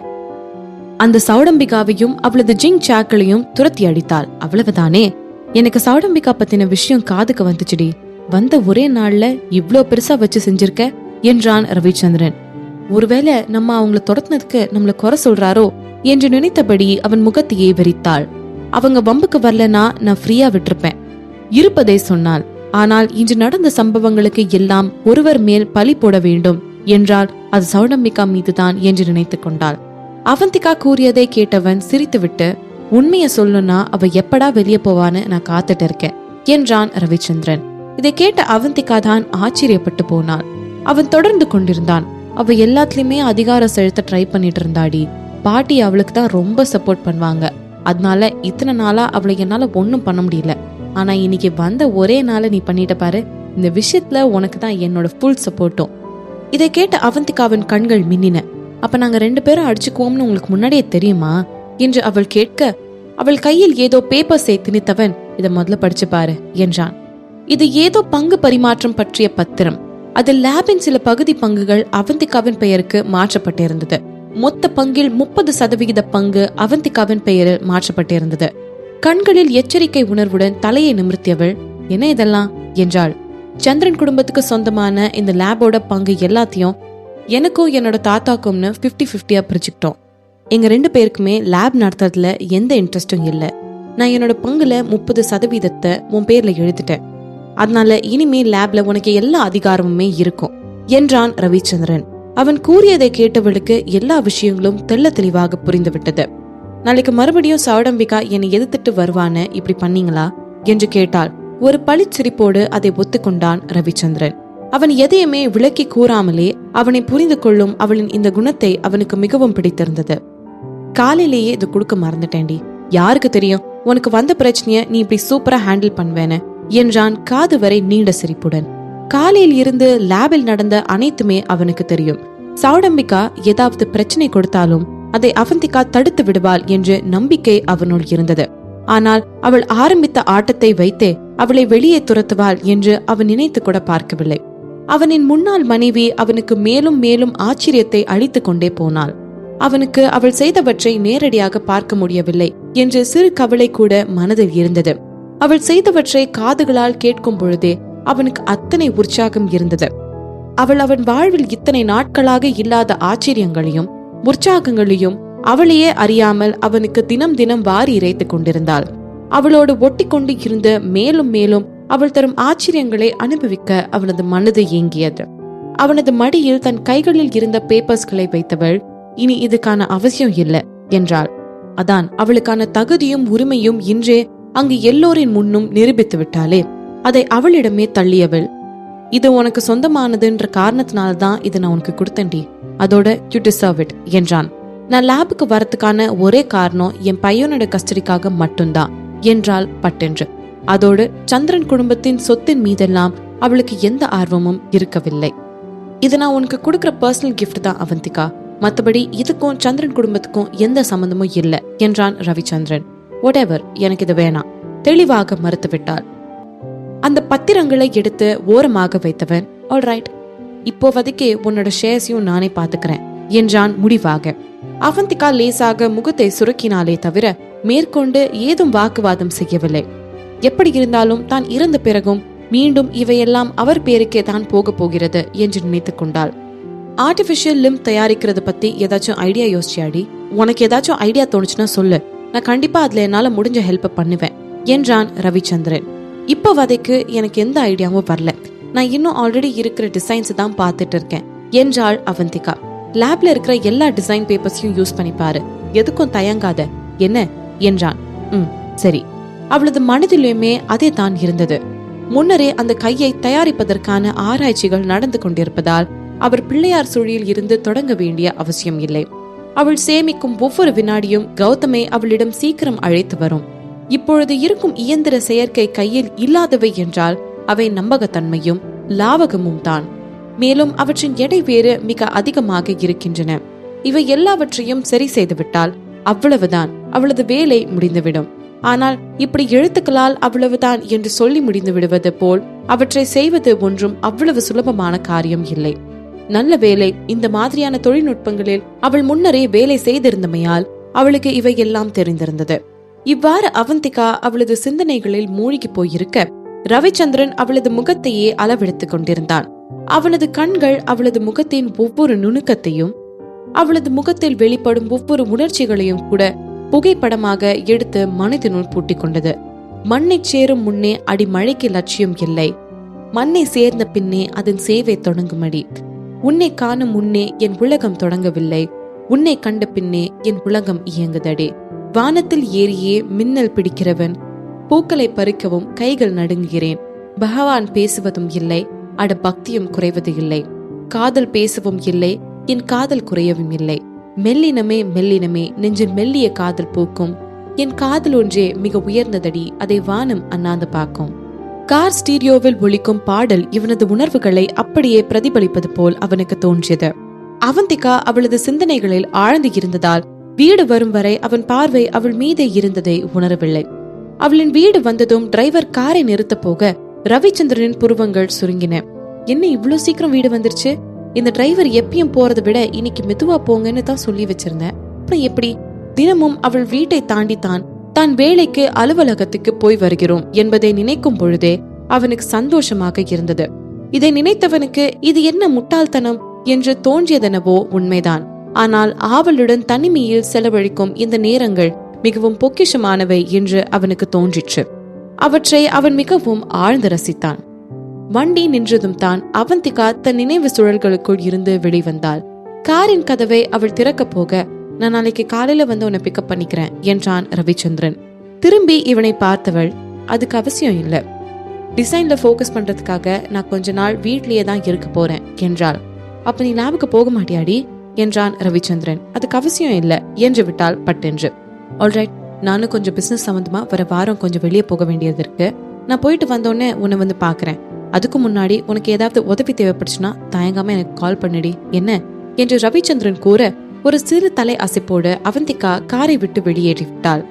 அந்த சௌடம்பிகாவையும் அவளது ஜிங் சாக்களையும் துரத்தி அடித்தாள், அவ்வளவுதானே. எனக்கு சௌடம்பிகா பத்தின விஷயம் காதுக்கு வந்துச்சுடி. வந்த ஒரே நாள்ல இவ்ளோ பெருசா வச்சு செஞ்சிருக்க என்றான் ரவிச்சந்திரன். ஒருவேளை நம்ம அவங்கள தொடர்ந்ததுக்கு நம்மள குறை சொல்றாரோ என்று நினைத்தபடி அவன் முகத்தையே வெறித்தாள். அவங்க வம்புக்கு வரலனா நான் ஃப்ரீயா விட்டிருப்பேன், இருப்பதை சொன்னாள். ஆனால் இன்று நடந்த சம்பவங்களுக்கு எல்லாம் ஒருவர் மேல் பழி போட வேண்டும் என்றால் அது சௌடம்பிகா மீதுதான் என்று நினைத்துக் கொண்டாள். அவந்திகா கூறியதை கேட்டவன் சிரித்துவிட்டு, உண்மைய சொல்லணும்னா அவ எப்படா வெளியே போவான்னு நான் காத்துட்டு இருக்கேன் என்றான் ரவிச்சந்திரன். இதை கேட்ட அவந்திகா தான் ஆச்சரியப்பட்டு போனாள். அவன் தொடர்ந்து கொண்டிருந்தான். அவ எல்லாத்துலயுமே அதிகாரம் செலுத்த ட்ரை பண்ணிட்டு இருந்தாடி. பாட்டி அவளுக்கு தான் ரொம்ப சப்போர்ட் பண்ணுவாங்க. அதனால இத்தனை நாளா அவளை என்னால ஒன்னும் பண்ண முடியல. ஆனா இன்னைக்கு வந்த ஒரே நாள நீ பண்ணிட்ட பாரு. இந்த விஷயத்துல உனக்கு தான் என்னோட ஃபுல் சப்போர்ட்டும். இதை கேட்ட அவந்திகாவின் கண்கள் மின்னின. அப்ப நாங்க 2 பேரும் அடிச்சுக்குவோம்னு உங்களுக்கு முன்னாடியே தெரியுமா என்று அவள் கேட்க, அவள் கையில் ஏதோ பேப்பர்ஸை திணித்தவன், இதை முதல்ல படிச்சு பாரு என்றான். இது ஏதோ பங்கு பரிமாற்றம் பற்றிய பத்திரம். அதில் லேபின் சில பகுதி பங்குகள் அவந்திகாவின் பெயருக்கு மாற்றப்பட்டிருந்தது. மொத்த பங்கில் 30% பங்கு அவந்திகாவின் பெயரில் மாற்றப்பட்டிருந்தது. கண்களில் எச்சரிக்கை உணர்வுடன் தலையை நிமிர்த்தியவள், என்ன இதெல்லாம் என்றாள். சந்திரன் குடும்பத்துக்கு சொந்தமான இந்த லேபோட பங்கு எல்லாத்தையும் எனக்கும் என்னோட தாத்தாக்கும்னு 50-50 பிரிச்சுக்கிட்டோம். எங்க 2 பேருக்குமே லேப் நடத்துறதுல எந்த இன்ட்ரெஸ்டும் இல்லை. நான் என்னோட பங்குல 30% உன் பேர்ல எழுதிட்டேன். அதனால இனிமே லேப்ல உனக்கு எல்லா அதிகாரமுமே இருக்கும் என்றான் ரவிச்சந்திரன். அவன் கூறியதை கேட்டவளுக்கு எல்லா விஷயங்களும் தெள்ள தெளிவாக புரிந்து விட்டது. நாளைக்கு மறுபடியும் சௌடம்பிகா என்னை எதிர்த்துட்டு வருவான்னு இப்படி பண்ணீங்களா என்று கேட்டாள். ஒரு பழிச்சிரிப்போடு அதை ஒத்துக்கொண்டான் ரவிச்சந்திரன். அவன் எதையுமே விளக்கி கூறாமலே அவனை புரிந்து கொள்ளும் அவளின் இந்த குணத்தை அவனுக்கு மிகவும் பிடித்திருந்தது. காலையிலேயே இது கொடுக்க மறந்துட்டேன்டி. யாருக்கு தெரியும் உனக்கு வந்த பிரச்சனைய நீ இப்படி சூப்பரா ஹேண்டில் பண்ணுவேன்னு என்றான் காது வரை நீண்ட சிரிப்புடன். காலையில் இருந்து லேபில் நடந்த அனைத்துமே அவனுக்கு தெரியும். சௌடம்பிகா ஏதாவது பிரச்சனை கொடுத்தாலும் அதை அவந்திகா தடுத்து விடுவாள் என்ற நம்பிக்கை அவனுள் இருந்தது. ஆனால் அவள் ஆரம்பித்த ஆட்டத்தை வைத்தே அவளை வெளியே துரத்துவாள் என்று அவன் நினைத்து கூட பார்க்கவில்லை. அவனின் முன்னாள் மனைவி அவனுக்கு மேலும் மேலும் ஆச்சரியத்தை அளித்து கொண்டே போனாள். அவனுக்கு அவள் செய்தவற்றை நேரடியாக பார்க்க முடியவில்லை என்று சிறு கவலை கூட மனதில் இருந்தது. அவள் செய்தவற்றை காதுகளால் கேட்கும் பொழுதே அவனுக்கு அத்தனை உற்சாகம் இருந்தது. அவள் அவன் வாழ்வில் இத்தனை நாட்களாக இல்லாத ஆச்சரியங்களையும் உற்சாகங்களையும் அவளையே அறியாமல் அவனுக்கு தினம் தினம் வாரி இறைத்துக் கொண்டிருந்தாள். அவளோடு ஒட்டி கொண்டு இருந்த மேலும் மேலும் அவள் தரும் ஆச்சரியங்களை அனுபவிக்க அவனது மனது ஏங்கியது. அவனது மடியில் தன் கைகளில் இருந்த பேப்பர்ஸ்களை வைத்தவள், இனி இதுக்கான அவசியம் இல்லை என்றாள். அதான் அவளுக்கான தகுதியும் உரிமையும் இன்றே அங்கு எல்லோரின் முன்னும் நிரூபித்து விட்டாளே. அதை அவளிடமே தள்ளியவள், இது உனக்கு சொந்தமானதுன்ற காரணத்தினால்தான் இதை நான் உனக்கு கொடுத்தேன்டி. அதோட யூ டிசர்வ் இட் என்றான். நான் லேபுக்கு வரத்துக்கான ஒரே காரணம் என் பையனோட கஸ்டடிக்காக மட்டும்தான் என்றாள் பட்டென்று. அதோடு சந்திரன் குடும்பத்தின் சொத்தின் மீதெல்லாம் அவளுக்கு எந்த ஆர்வமும் இருக்கவில்லை. இது நான் உனக்கு கொடுக்கற பர்சனல் கிஃப்ட் தான் அவந்திகா. மற்றபடி இதுக்கும் சந்திரன் குடும்பத்துக்கும் எந்த சம்பந்தமும் இல்லை என்றான் ரவிச்சந்திரன். ஒடெவர், எனக்கு இது வேணாம் தெளிவாக மறுத்துவிட்டாள். அந்த பத்திரங்களை எடுத்து ஓரமாக வைத்தவன், ஆல்ரைட், இப்போதைக்கு உன்னோட ஷேர்ஸையும் நானே பாத்துக்கிறேன் என்றான் முடிவாக. அவந்திகா லேசாக முகத்தை சுருக்கினாலே தவிர மேற்கொண்டு ஏதும் வாக்குவாதம் செய்யவில்லை. எப்படி இருந்தாலும் தான் இறந்த பிறகும் மீண்டும் இவையெல்லாம் அவர் பேருக்கே தான் போக போகிறது என்று நினைத்துக் கொண்டாள். ஆர்டிபிஷியல் லிம் தயாரிக்கிறது பத்தி ஏதாச்சும் ஐடியா யோசிச்சியாடி? உனக்கு ஏதாச்சும் ஐடியா தோணுச்சுன்னா சொல்லு, நான் கண்டிப்பா அதுல என்னால முடிஞ்ச ஹெல்ப் பண்ணுவேன் என்றான் ரவிச்சந்திரன். இப்போதைக்கு எனக்கு எந்த ஐடியாவும் வரல, நான் இன்னும் ஆல்ரெடி இருக்கிற டிசைன்ஸ் தான் பார்த்துட்டு இருக்கேன் என்றாள் அவந்திகா. லேப்ல இருக்கிற எல்லா டிசைன் பேப்பர்ஸையும் யூஸ் பண்ணிப்பாரு, எதுக்கும் தயங்காத என்ன என்றான். சரி. அவளது மனதிலுமே அதே தான் இருந்தது. முன்னரே அந்த கையை தயாரிப்பதற்கான ஆராய்ச்சிகள் நடந்து கொண்டிருப்பதால் அவர் பிள்ளையார் சுழியில் இருந்து தொடங்க வேண்டிய அவசியம் இல்லை. அவள் சேமிக்கும் ஒவ்வொரு வினாடியும் கௌதமை அவளிடம் சீக்கிரம் அழைத்து வரும். இப்பொழுது இருக்கும் இயந்திர செயற்கை கையில் இல்லாதவை என்றால் அவை நம்பகத்தன்மையும் லாவகமும் தான். மேலும் அவற்றின் எடை வேறு மிக அதிகமாக இருக்கின்றன. இவை எல்லாவற்றையும் சரி செய்துவிட்டால் அவ்வளவுதான், அவளது வேலை முடிந்துவிடும். ஆனால் இப்படி எழுத்துக்களால் அவ்வளவுதான் என்று சொல்லி முடிந்து விடுவது போல் அவற்றை செய்வது ஒன்றும் அவ்வளவு சுலபமான காரியம் இல்லை. நல்ல வேலை, இந்த மாதிரியான தொழில்நுட்பங்களில் அவள் முன்னரே வேலை செய்திருந்தமையால் அவளுக்கு இவையெல்லாம் தெரிந்திருந்தது. இவ்வாறு அவந்திகா அவளது சிந்தனைகளில் மூழ்கி போயிருக்க ரவிச்சந்திரன் அவளது முகத்தையே அளவெடுத்துக் கொண்டிருந்தான். அவனது கண்கள் அவளது முகத்தின் ஒவ்வொரு நுணுக்கத்தையும் அவளது முகத்தில் வெளிப்படும் ஒவ்வொரு உணர்ச்சிகளையும் கூட புகைப்படமாக எடுத்து மனதினுள் பூட்டிக் கொண்டது. மண்ணை சேரும் முன்னே அடி மழைக்கு லட்சியம் இல்லை, மண்ணை சேர்ந்த பின்னே அதன் சேவை தொடங்குமடி. உன்னை காணும் முன்னே என் உலகம் தொடங்கவில்லை, உன்னை கண்ட பின்னே என் உலகம் இயங்குதடே. வானத்தில் ஏறியே மின்னல் பிடிக்கிறவன், பூக்களை பறிக்கவும் கைகள் நடுங்குகிறேன். பகவான் பேசுவதும் இல்லை, அட பக்தியும் குறைவது இல்லை. காதல் பேசவும் இல்லை, என் காதல் குறையவும் இல்லை. மெல்லினமே மெல்லினமே நெஞ்சில் மெல்லிய காதல் பூக்கும், என் காதல் ஒன்றே மிக உயர்ந்ததடி, அதை வானம் அண்ணாந்து பார்க்கும். கார் ஸ்டீரியோவில் ஒலிக்கும் பாடல் இவனது உணர்வுகளை அப்படியே பிரதிபலிப்பது போல் அவனுக்கு தோன்றியது. அவந்திகா அவளது சிந்தனைகளில் ஆழ்ந்து இருந்ததால் வீடு வரும் வரை அவன் பார்வை அவள் மீதே இருந்ததை உணரவில்லை. அவளின் வீடு வந்ததும் டிரைவர் காரை நிறுத்த போக ரவிச்சந்திரனின் புருவங்கள் சுருங்கின. என்ன இவ்வளவு சீக்கிரம் வீடு வந்துருச்சு? இந்த டிரைவர் எப்பயும் போறதை விட இன்னைக்கு மெதுவா போங்கன்னு தான் சொல்லி வச்சிருந்தேன். அப்புறம் எப்படி? தினமும் அவள் வீட்டை தாண்டித்தான் தான் வேலைக்கு அலுவலகத்துக்கு போய் வருகிறோம் என்பதை நினைக்கும் பொழுதே அவனுக்கு சந்தோஷமாக இருந்தது. இதை நினைத்தவனுக்கு இது என்ன முட்டாள்தனம் என்று தோன்றியதெனவோ உண்மைதான். ஆனால் ஆவலுடன் தனிமையில் செலவழிக்கும் இந்த நேரங்கள் மிகவும் பொக்கிஷமானவை என்று அவனுக்கு தோன்றிற்று. அவற்றை அவன் மிகவும் ஆழ்ந்து ரசித்தான். வண்டி நின்றதும் தான் அவந்திகா தன் நினைவு சுழல்களுக்குள் இருந்து வெளிவந்தாள். காரின் கதவை அவள் திறக்க போக, நான் நாளைக்கு காலையில வந்து உன்னை பிக்கப் பண்ணிக்கிறேன் என்றான் ரவிச்சந்திரன். திரும்பி இவனை பார்த்தவள், அதுக்கு அவசியம் இல்ல, டிசைன்ல போக்கஸ் பண்றதுக்காக நான் கொஞ்ச நாள் வீட்லயே தான் இருக்க போறேன் என்றாள். அப்ப நீ லேபுக்கு போக மாட்டியாடி என்றான் ரவிச்சந்திரன். அதுக்கு அவசியம் இல்ல என்று விட்டாள் பட்டென்று. ஆல்ரைட், நானும் கொஞ்சம் பிசினஸ் சம்பந்தமா வர வாரம் கொஞ்சம் வெளியே போக வேண்டியது இருக்கு, நான் போயிட்டு வந்தோடனே உன்னை வந்து பாக்குறேன். அதுக்கு முன்னாடி உனக்கு ஏதாவது உதவி தேவைப்படுச்சுன்னா தயங்காம எனக்கு கால் பண்ணிடி என்ன என்று ரவிச்சந்திரன் கூற, ஒரு சிறு தலை அசைப்போடு அவந்திகா காரை விட்டு வெளியேறிவிட்டாள்.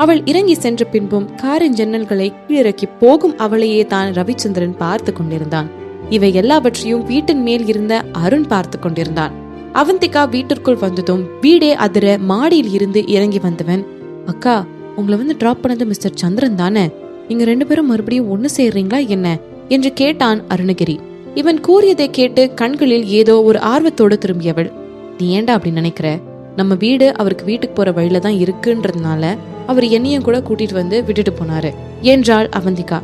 அவள் இறங்கி சென்ற பின்பும் காரின் ஜன்னல்களை கீழிறக்கி போகும் அவளையே தான் ரவிச்சந்திரன் பார்த்து கொண்டிருந்தான். இவை எல்லாவற்றையும் வீட்டின் மேல் இருந்த அருண் பார்த்து கொண்டிருந்தான். அவந்திகா வீட்டிற்குள் வந்ததும் வீடே அதிர மாடியில் இருந்து இறங்கி வந்தவன், அக்கா உங்களை வந்து டிராப் பண்ணது மிஸ்டர் சந்திரன் தானே? நீங்க 2 பேரும் மறுபடியும் ஒண்ணு சேர்றீங்களா என்ன என்று கேட்டான் அருணகிரி. இவன் கூறியதை கேட்டு கண்களில் ஏதோ ஒரு ஆர்வத்தோடு திரும்பியவள், நீ ஏண்டா அப்படி நினைக்கிற? நம்ம வீடு அவருக்கு வீட்டுக்கு போற வழியில தான் இருக்குன்றதுனால அவர் என்னையும் கூட கூட்டிட்டு வந்து விட்டுட்டு போனாரு என்றாள் அவந்திகா.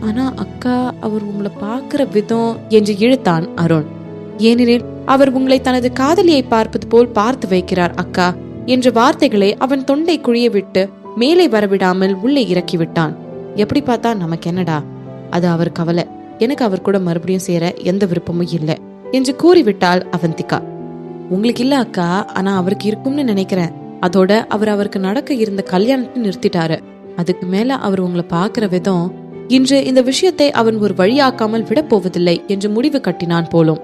ஆனா அக்கா, அவர் உங்களை பாக்குற விதம் என்று இழுத்தான் அருண். ஏனெனில் அவர் உங்களை தனது காதலியை பார்ப்பது போல் பார்த்து வைக்கிறார் அக்கா என்ற வார்த்தைகளை அவன் தொண்டை குழிய விட்டு மேலே வரவிடாமல் உள்ளே இறக்கி விட்டான். எப்படி பார்த்தா நமக்கு என்னடா, அது அவர் கவலை, எனக்கு அவர் கூட மறுபடியும் சேர எந்த விருப்பமும் இல்லை என்று கூறிவிட்டாள் அவந்திகா. உங்களுக்கு இல்ல அக்கா, ஆனா அவருக்கு இருக்கும்னு நினைக்கிறேன். அதோட அவருக்கு நடக்க இருந்த கல்யாணத்தை நிறுத்திட்டாரு. அதுக்கு மேல அவர் உங்களை பாக்குற விதம், இன்று இந்த விஷயத்தை அவன் ஒரு வழியாக்காமல் விட போவதில்லை என்று முடிவு கட்டினான் போலும்.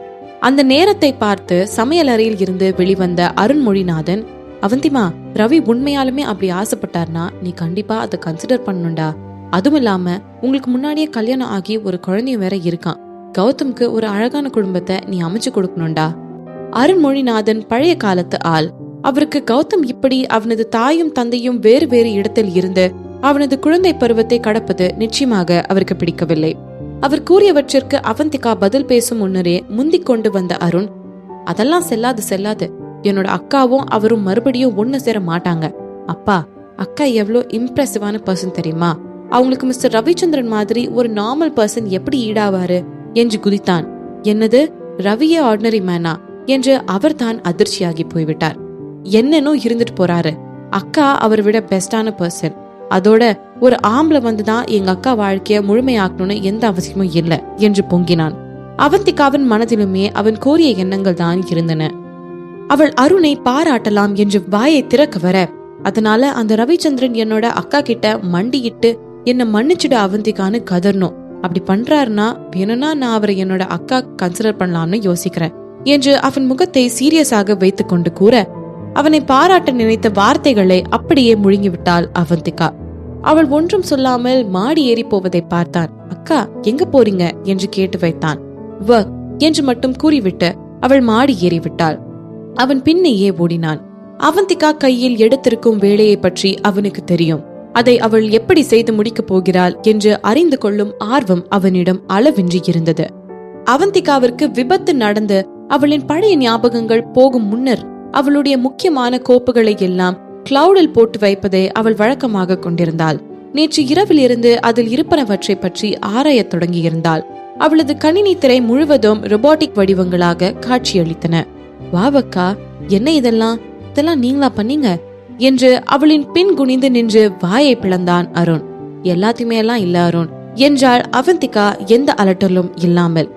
அந்த நேரத்தை பார்த்து சமையல் அறையில் இருந்து வெளிவந்த அருண்மொழிநாதன், அவந்திமா, ரவி உண்மையாலுமே அப்படி ஆசைப்பட்டார்னா நீ கண்டிப்பா அதை கன்சிடர் பண்ணணும்டா. அதுவும் இல்லாம உங்களுக்கு முன்னாடியே கல்யாணம் ஆகி ஒரு குழந்தையும் வேற இருக்கான். கௌதம்க்கு ஒரு அழகான குடும்பத்தை நீ அமைச்சு கொடுக்கணும்டா. அருண்மொழிநாதன் பழைய காலத்து ஆள். அவருக்கு கௌதம் இப்படி அவனது தாயும் தந்தையும் வேறு வேறு இடத்தில் இருந்து அவனது குழந்தை பருவத்தை கடப்பது நிச்சயமாக அவருக்கு பிடிக்கவில்லை. அவர் கூறியவற்றிற்கு அவந்திகா பதில் பேசும் முன்னரே முந்திக் கொண்டு வந்த அருண், அதெல்லாம் செல்லாது, என்னோட அக்காவும் அவரும் மறுபடியும் ஒண்ணு சேர மாட்டாங்க. அப்பா, அக்கா எவ்வளோ இம்ப்ரெசிவான பர்சன் தெரியுமா? அவங்களுக்கு மிஸ்டர் ரவிச்சந்திரன் மாதிரி ஒரு நார்மல் பர்சன் எப்படி ஈடாவாரு என்று குதித்தான். என்னது, ரவியே ஆர்டினரி மேனா என்று அவர் தான் அதிர்ச்சியாகி போய்விட்டார். என்னன்னு இருந்துட்டு போறாரு. அக்கா அவரை விட பெஸ்டான பர்சன். அதோட ஒரு ஆம்பளை வந்துதான் எங்க அக்கா வாழ்க்கைய முழுமையாக்கணும்னு எந்த அவசியமும் இல்லை என்று பொங்கினான். அவந்திகாவின் மனதிலுமே அவன் கோரிய எண்ணங்கள் தான் இருந்தன. அவள் அருணை பாராட்டலாம் என்று வாயை திறக்க வர, அதனால அந்த ரவிச்சந்திரன் என்னோட அக்கா கிட்ட மண்டியிட்டு என்ன மன்னிச்சுடு அவந்திகான்னு கதறணும். அப்படி பண்றாருன்னா வேணும்னா நான் அவரை என்னோட அக்கா கன்சிடர் பண்ணலாம்னு யோசிக்கிறேன் என்று அவன் முகத்தை சீரியஸாக வைத்துக் கொண்டு கூற, அவனை பாராட்ட நினைத்த வார்த்தைகளை அப்படியே முழுங்கிவிட்டாள் அவந்திகா. அவள் ஒன்றும் சொல்லாமல் மாடி ஏறி போவதை பார்த்தான். அக்கா எங்க போறீங்க என்று கேட்டு வைத்தான். வர்க் என்று மட்டும் கூறிவிட்டு அவள் மாடி ஏறிவிட்டாள். அவன் பின்னையே ஓடினான். அவந்திகா கையில் எடுத்திருக்கும் வேலையை பற்றி அவனுக்கு தெரியும். அதை அவள் எப்படி செய்து முடிக்கப் போகிறாள் என்று அறிந்து கொள்ளும் ஆர்வம் அவனிடம் அளவின்றி இருந்தது. அவந்திகாவிற்கு விபத்து நடந்து அவளின் பழைய ஞாபகங்கள் போகும் முன்னர் அவளுடைய முக்கியமான கோப்புகளை எல்லாம் கிளவுடில் போட்டு வைப்பதை அவள் வழக்கமாக கொண்டிருந்தாள். நேற்று இரவில் இருந்து அதில் இருப்பனவற்றை பற்றி ஆராயத் தொடங்கியிருந்தாள். அவளது கணினி திரை முழுவதும் ரொபாட்டிக் வடிவங்களாக காட்சியளித்தன. வாவக்கா, என்ன இதெல்லாம் நீங்களா பண்ணீங்க என்று அவளின் பின் குனிந்து நின்று வாயை பிளந்தான் அருண். எல்லாத்தையுமே எல்லாம் இல்ல அருண் என்றாள் அவந்திகா எந்த அலட்டலும் இல்லாமல்.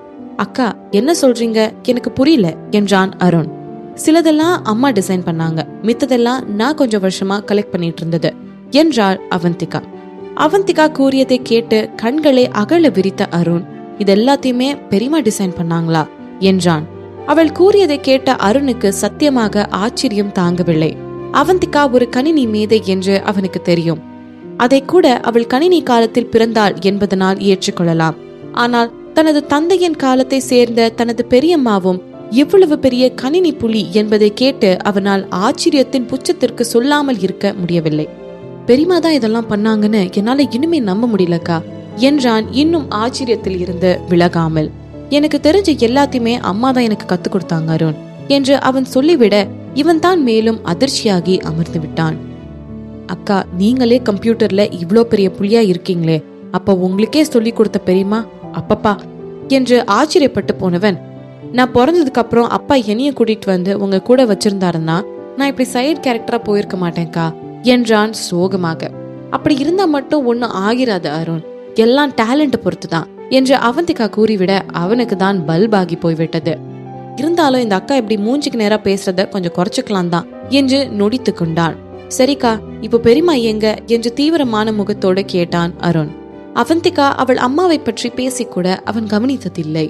அக்கா என்ன சொல்றீங்க, எனக்கு புரியல என்றான் அருண். சிலதெல்லாம் அம்மா டிசைன் பண்ணாங்க, மித்ததெல்லாம் நான் கொஞ்சம் வருஷமா கலெக்ட் பண்ணிட்டு இருந்தது என்றாள் அவந்திகா. அவந்திகா கூறியதை கேட்டு கண்களை அகல விரித்த அருண், இதெல்லாத்தையுமே பெரியமா டிசைன் பண்ணாங்களா என்றான். அவள் கூறியதை கேட்ட அருணுக்கு சத்தியமாக ஆச்சரியம் தாங்கவில்லை. அவந்திகா ஒரு கணினி மேதை என்று அவனுக்கு தெரியும். அதை கூட அவள் கணினி காலத்தில் பிறந்தாள் என்பதனால் ஏற்றுக்கொள்ளலாம். ஆனால் தனது தந்தையின் காலத்தை சேர்ந்த தனது பெரியம்மாவும் இவ்வளவு பெரிய கணினி புலி என்பதை கேட்டு அவனால் ஆச்சரியத்தின் புச்சத்திற்கு சொல்லாமல் இருக்க முடியவில்லை. பெரியமாதான் இதெல்லாம் பண்ணாங்கன்னு என்னால இனிமே நம்ப முடியலக்கா என்றான் இன்னும் ஆச்சரியத்தில் இருந்து விலகாமல். எனக்கு தெரிஞ்ச எல்லாத்தையுமே அம்மா தான் எனக்கு கத்து கொடுத்தாங்க அருண் என்று அவன் சொல்லிவிட இவன் தான் மேலும் அதிர்ச்சியாகி அமர்ந்து விட்டான். அக்கா, நீங்களே கம்ப்யூட்டர்ல இவ்ளோ பெரிய புலியா இருக்கீங்களே, அப்ப உங்களுக்கே சொல்லி கொடுத்த பெரியமா அப்பப்பா என்று ஆச்சரியப்பட்டு போனவன், நான் பிறந்ததுக்கு அப்புறம் அப்பா என்னைய கூட்டிட்டு வந்து உங்க கூட வச்சிருந்தாருன்னா நான் இப்படி சைடு கேரக்டரா போயிருக்க மாட்டேன்க்கா என்றான் சோகமாக. அப்படி இருந்தா மட்டும் ஒன்னும் ஆகிறாது அருண், எல்லாம் டேலண்ட் பொறுத்துதான் என்று அவந்திகா கூறிவிட அவனுக்கு தான் பல்பாகி போய்விட்டது. இருந்தாலும் இந்த அக்கா இப்படி மூஞ்சிக்கு நேரா பேசுறத கொஞ்சம் குறைச்சுக்கலாம் தான் என்று நொடித்து கொண்டான். சரிக்கா, இப்ப பெரியமா எங்க என்று தீவிரமான முகத்தோடு கேட்டான் அருண். அவந்திகா அவள் அம்மாவை பற்றி பேசிக்கூட அவன் கவனித்ததில்லை.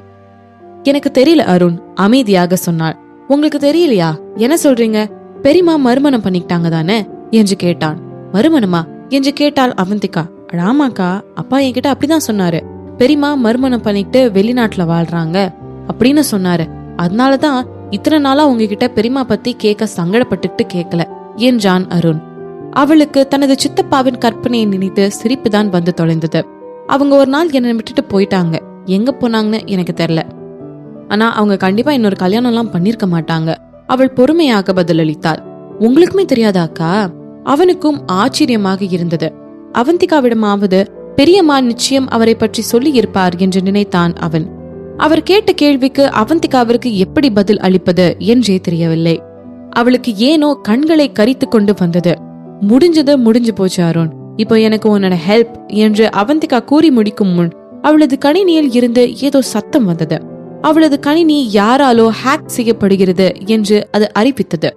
எனக்கு தெரியல அருண் அமைதியாக சொன்னாள். உங்களுக்கு தெரியலையா, என்ன சொல்றீங்க? பெரியமா மறுமணம் பண்ணிக்கிட்டாங்க தானே என்று கேட்டான். மறுமணமா என்று கேட்டாள் அவந்திகா. ஆமாக்கா, அப்பா என்கிட்ட அப்படிதான் சொன்னாரு. பெரியமா மறுமணம் பண்ணிட்டு வெளிநாட்டுல வாழ்றாங்க அப்படின்னு சொன்னாரு. அதனாலதான் இத்தனை நாளா உங்ககிட்ட பெரியமா பத்தி கேட்க சங்கடப்பட்டுட்டு கேட்கல என்றான் அருண். அவளுக்கு தனது சித்தப்பாவின் கற்பனையை நினைத்து சிரிப்புதான் வந்து தொலைந்தது. அவங்க ஒரு நாள் என்னை விட்டுட்டு போயிட்டாங்க. எங்க போனாங்கன்னு எனக்கு தெரியல. ஆனா அவங்க கண்டிப்பா இன்னொரு கல்யாணம் எல்லாம் பண்ணிருக்க மாட்டாங்க. அவள் பொறுமையாக பதிலளித்தாள். உங்களுக்குமே தெரியாதாக்கா? அவனுக்கும் ஆச்சரியமாக இருந்தது. அவந்திகாவிடமாவது பெரியம்மா நிச்சயம் அவரை பற்றி சொல்லி இருப்பார் என்று நினைத்தான் அவன். அவர் கேட்ட கேள்விக்கு அவந்திகாவிற்கு எப்படி பதில் அளிப்பது என்றே தெரியவில்லை. அவளுக்கு ஏனோ கண்களை கரித்து கொண்டு வந்தது. முடிஞ்சு போச்சு அருண், இப்போ எனக்கு உன்னோட ஹெல்ப் என்று அவந்திகா கூறி முடிக்கும் முன் அவளது கணினியில் இருந்து ஏதோ சத்தம் வந்தது. அவளது கணினி யாராலோ ஹேக் செய்யப்படுகிறது என்று அது அறிவித்தது.